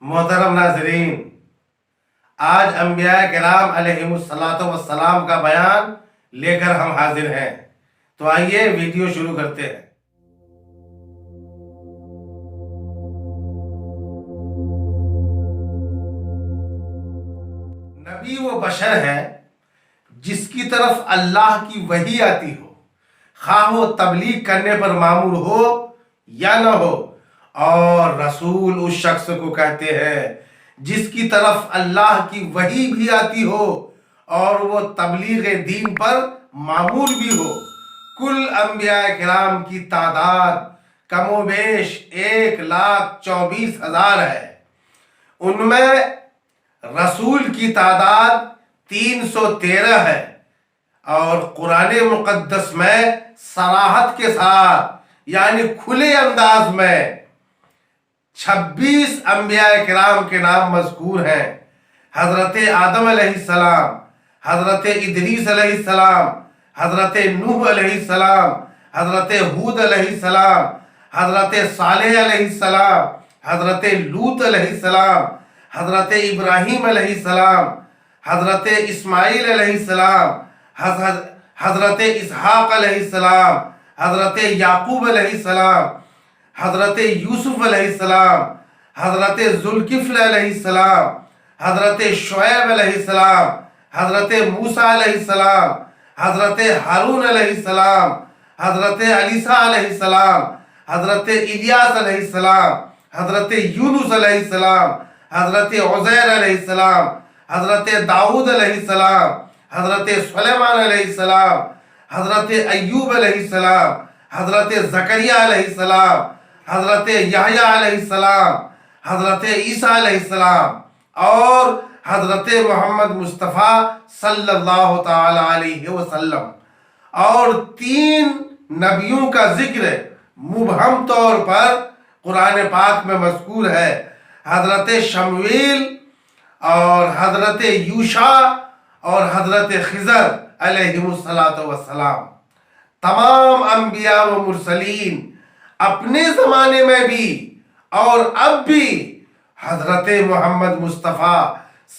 محترم ناظرین، آج انبیاء کرام علیہم السلام کا بیان لے کر ہم حاضر ہیں، تو آئیے ویڈیو شروع کرتے ہیں۔ نبی وہ بشر ہے جس کی طرف اللہ کی وحی آتی ہو، خواہ وہ تبلیغ کرنے پر مامور ہو یا نہ ہو، اور رسول اس شخص کو کہتے ہیں جس کی طرف اللہ کی وحی بھی آتی ہو اور وہ تبلیغ دین پر مامور بھی ہو۔ کل انبیاء کرام کی تعداد کم و بیش 1,24,000 ہے۔ ان میں رسول کی تعداد 313 ہے، اور قرآن مقدس میں صراحت کے ساتھ یعنی کھلے انداز میں 26 انبیاء کرام کے نام مذکور ہیں۔ حضرت آدم علیہ السلام، حضرت ادریس علیہ السلام، حضرت نوح علیہ السلام، حضرت ہود علیہ السلام، حضرت صالح علیہ السلام، حضرت لوط علیہ السلام، حضرت ابراہیم علیہ السلام، حضرت اسماعیل علیہ السلام، حضرت اسحاق علیہ السلام، حضرت یعقوب علیہ السلام، حضرت یوسف علیہ السلام، حضرت ذوالکفل علیہ السلام، حضرت شعیب علیہ السلام، حضرت موسیٰ علیہ السلام، حضرت ہارون علیہ السلام، حضرت عیسیٰ علیہ السلام، حضرت الیاس علیہ السلام، حضرت یونس علیہ السلام، حضرت عزیر علیہ السلام، حضرت داؤد علیہ السلام، حضرت سلیمان علیہ السلام، حضرت ایوب علیہ السلام، حضرت زکریا علیہ السلام، حضرت یحییٰ علیہ السلام، حضرت عیسیٰ علیہ السلام، اور حضرت محمد مصطفیٰ صلی اللہ تعالی علیہ وسلم۔ اور 3 نبیوں کا ذکر مبہم طور پر قرآن پاک میں مذکور ہے، حضرت شمویل اور حضرت یوشع اور حضرت خضر علیہم السلام۔ تمام انبیاء و مرسلین اپنے زمانے میں بھی اور اب بھی حضرت محمد مصطفیٰ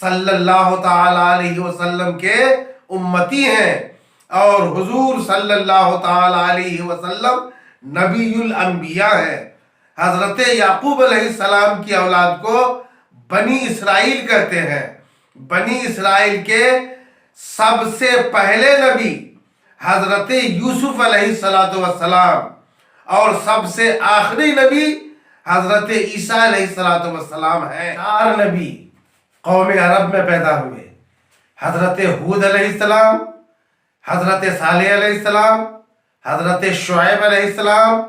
صلی اللہ تعالی علیہ وسلم کے امتی ہیں، اور حضور صلی اللہ تعالی علیہ وسلم نبی الانبیاء ہیں۔ حضرت یعقوب علیہ السلام کی اولاد کو بنی اسرائیل کہتے ہیں۔ بنی اسرائیل کے سب سے پہلے نبی حضرت یوسف علیہ السلام، اور سب سے آخری نبی حضرت عیسیٰ علیہ السلام ہیں۔ 4 نبی قوم عرب میں پیدا ہوئے، حضرت ہود علیہ السلام، حضرت صالح علیہ السلام، حضرت شعیب علیہ السلام،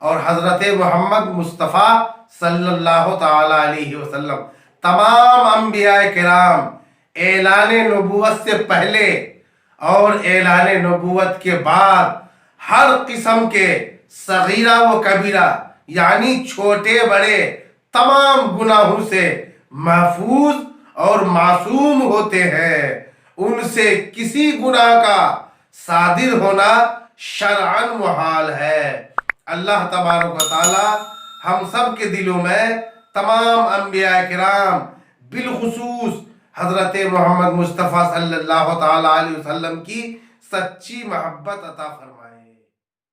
اور حضرت محمد مصطفیٰ صلی اللہ تعالی علیہ وسلم۔ تمام انبیاء کرام اعلان نبوت سے پہلے اور اعلان نبوت کے بعد ہر قسم کے صغیرہ و کبیرہ یعنی چھوٹے بڑے تمام گناہوں سے محفوظ اور معصوم ہوتے ہیں۔ ان سے کسی گناہ کا صادر ہونا شرعاً محال ہے۔ اللہ تبارک و تعالی ہم سب کے دلوں میں تمام انبیاء کرام بالخصوص حضرت محمد مصطفیٰ صلی اللہ تعالی علیہ وسلم کی سچی محبت عطا فرمائے۔